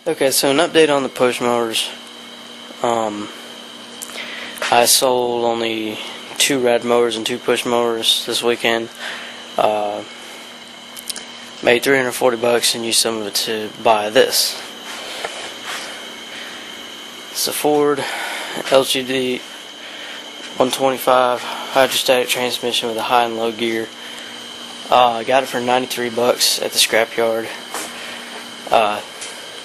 Okay, so an update on the push motors. I sold only 2 rad motors and 2 push motors this weekend. Made $340 and used some of it to buy this. It's a Ford LGT 125 hydrostatic transmission with a high and low gear. I got it for $93 at the scrapyard.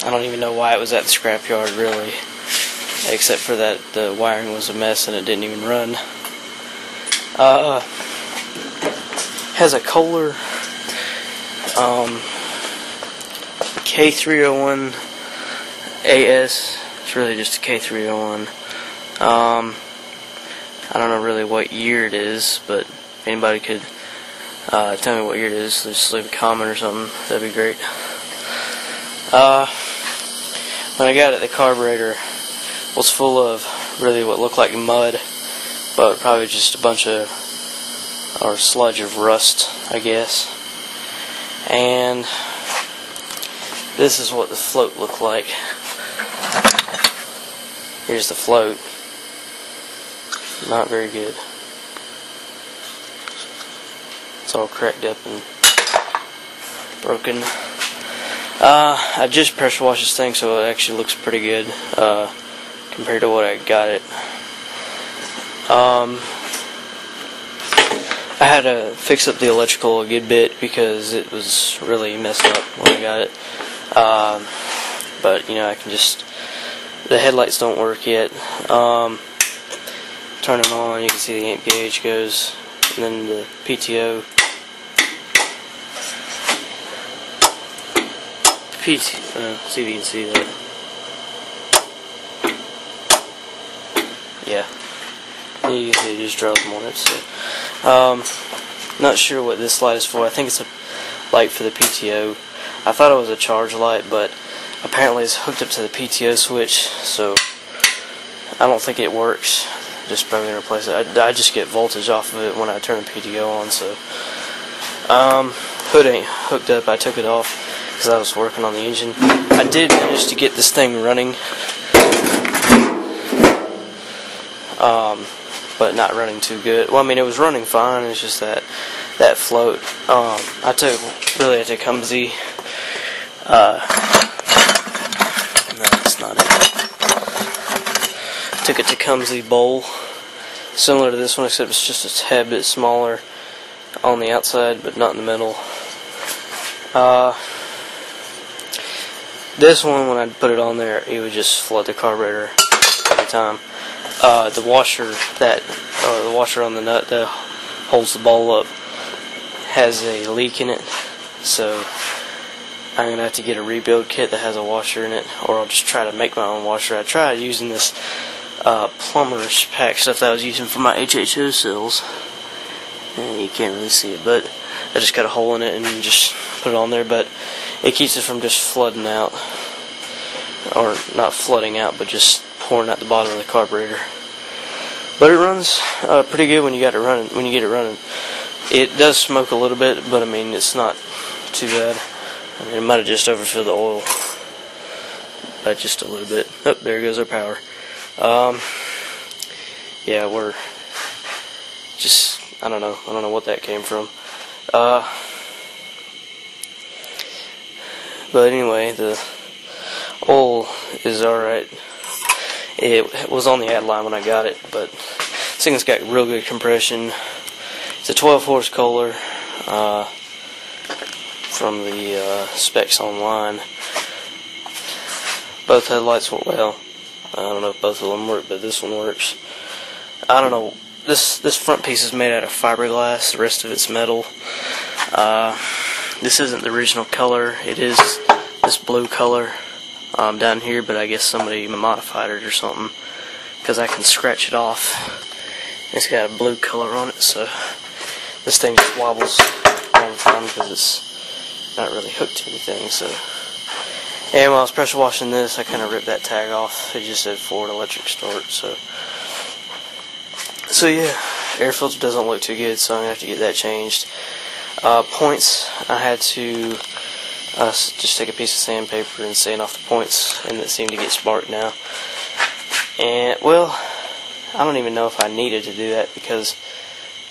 I don't even know why it was at the scrapyard, really, except for that the wiring was a mess and it didn't even run. Has a Kohler K301 AS. It's really just a K301. I don't know really what year it is, but if anybody could tell me what year it is, just leave a comment or something, that'd be great. When I got it, the carburetor was full of really what looked like mud, but probably just a bunch of, or sludge of rust, I guess. And this is what the float looked like. Here's the float. Not very good. It's all cracked up and broken. I just pressure washed this thing, so it actually looks pretty good compared to what I got it. I had to fix up the electrical a good bit because it was really messed up when I got it. But you know, I can just, the headlights don't work yet. Turn them on, you can see the amp gauge goes, and then the PTO. See if you can see that. Yeah, you can see it just drove them on it. So, not sure what this light is for. I think it's a light for the PTO. I thought it was a charge light, but apparently it's hooked up to the PTO switch, so I don't think it works. Just probably gonna replace it. I just get voltage off of it when I turn the PTO on. So, hood ain't hooked up. I took it off because I was working on the engine. I did manage to get this thing running, but not running too good. Well, I mean, it was running fine. It's just that float. I took it to Cumsey. No, that's not it. Took it to Cumsey Bowl, similar to this one, except it's just a tad bit smaller on the outside, but not in the middle. This one, when I put it on there, it would just flood the carburetor every time. The washer the washer on the nut that holds the bowl up has a leak in it, so I'm gonna have to get a rebuild kit that has a washer in it, or I'll just try to make my own washer. I tried using this plumber's pack stuff that I was using for my HHO cells. And you can't really see it, but I just got a hole in it and just put it on there, but it keeps it from just flooding out, or not flooding out, but just pouring out the bottom of the carburetor. But it runs pretty good when you get it running. It does smoke a little bit, but I mean, it's not too bad. I mean, it might have just overfilled the oil, but just a little bit. Oh, there goes our power. Yeah, we're just, I don't know what that came from. But anyway, the oil is alright. It was on the add line when I got it, but this thing's got real good compression. It's a 12 horse Kohler from the specs online. Both headlights work well. I don't know if both of them work, but this one works. I don't know. This front piece is made out of fiberglass. The rest of it's metal. This isn't the original color. It is this blue color down here, but I guess somebody modified it or something, because I can scratch it off. It's got a blue color on it, so this thing just wobbles all the time because it's not really hooked to anything. So, and while I was pressure washing this, I kind of ripped that tag off. It just said Ford electric start. So yeah, air filter doesn't look too good, so I'm gonna have to get that changed. Points, I had to Just take a piece of sandpaper and sand off the points, and it seemed to get sparked now. And well, I don't even know if I needed to do that, because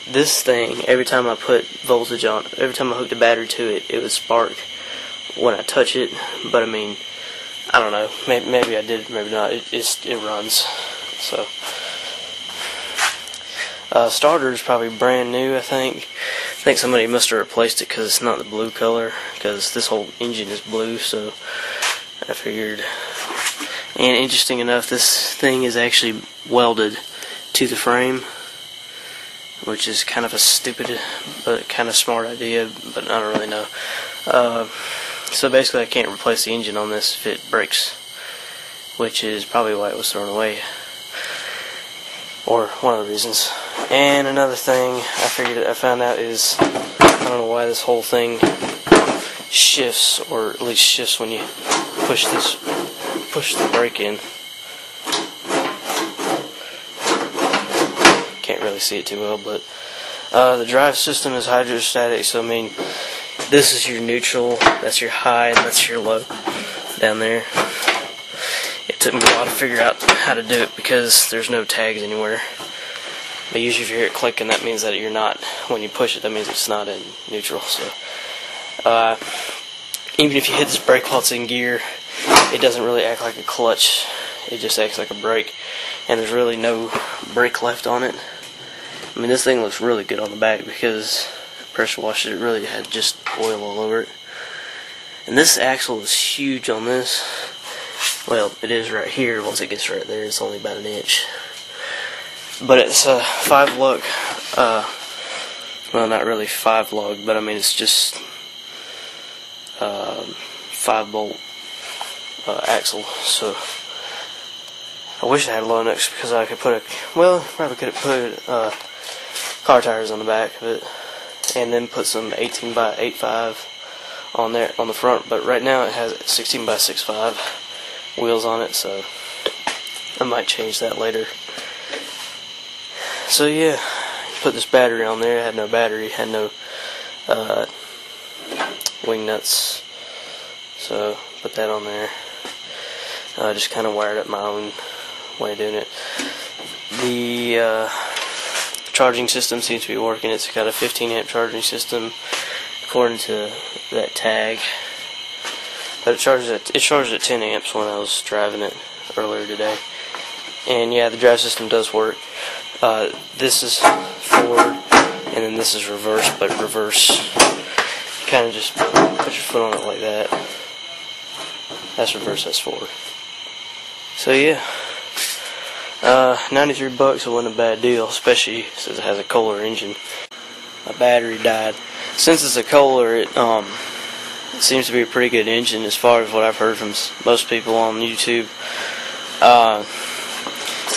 this thing, every time I put voltage on, every time I hooked a battery to it, it would spark when I touch it. But I mean, I don't know, maybe I did, maybe not. It runs. So starter is probably brand new, I think. I think somebody must have replaced it because it's not the blue color, because this whole engine is blue, so I figured. And interesting enough, this thing is actually welded to the frame, which is kind of a stupid but kind of smart idea, but I don't really know. So basically I can't replace the engine on this if it breaks, which is probably why it was thrown away, or one of the reasons. And another thing I found out is, I don't know why this whole thing shifts, or at least shifts when you push the brake in. Can't really see it too well, but the drive system is hydrostatic, so I mean, this is your neutral, that's your high, and that's your low down there. It took me a while to figure out how to do it because there's no tags anywhere. But usually if you hear it clicking, that means that you're not, when you push it, that means it's not in neutral. So even if you hit this brake while it's in gear, it doesn't really act like a clutch. It just acts like a brake, and there's really no brake left on it. I mean, this thing looks really good on the back because pressure washed it really had just oil all over it. And this axle is huge on this. Well, it is right here. Once it gets right there, it's only about 1 inch. But it's a 5-lug, well, not really 5-lug, but I mean, it's just 5-bolt axle. So I wish I had low nuts because I could put probably could have put car tires on the back of it, and then put some 18 by 8.5 on there on the front. But right now it has 16 by 6.5 wheels on it, so I might change that later. So yeah, put this battery on there. It had no battery, had no wing nuts, so put that on there. I just kind of wired up my own way of doing it. The charging system seems to be working. It's got a 15 amp charging system according to that tag, but it charges at 10 amps when I was driving it earlier today. And yeah, the drive system does work. This is forward, and then this is reverse, but reverse, you kind of just put your foot on it like that. That's reverse, that's forward. So yeah, 93 bucks, it wasn't a bad deal, especially since it has a Kohler engine. My battery died. Since it's a Kohler, it seems to be a pretty good engine as far as what I've heard from most people on YouTube.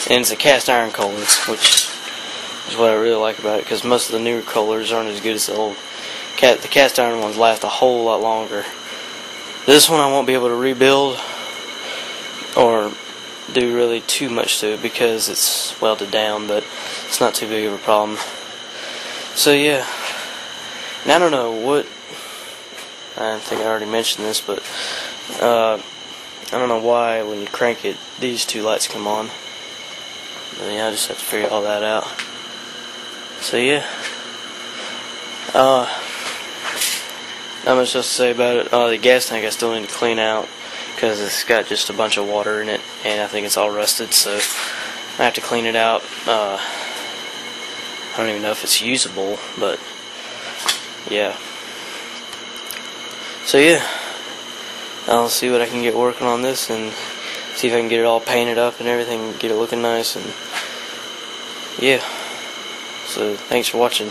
And it's a cast iron Kohler, which is what I really like about it, because most of the newer Kohlers aren't as good as the old. The cast iron ones last a whole lot longer. This one I won't be able to rebuild or do really too much to it because it's welded down, but it's not too big of a problem. So yeah, and I don't know what, I think I already mentioned this, but I don't know why when you crank it these two lights come on. But yeah, I just have to figure all that out. So yeah, not much else to say about it. The gas tank I still need to clean out because it's got just a bunch of water in it, and I think it's all rusted, so I have to clean it out. I don't even know if it's usable, but yeah. So yeah, I'll see what I can get working on this and see if I can get it all painted up and everything, get it looking nice, and yeah. So thanks for watching.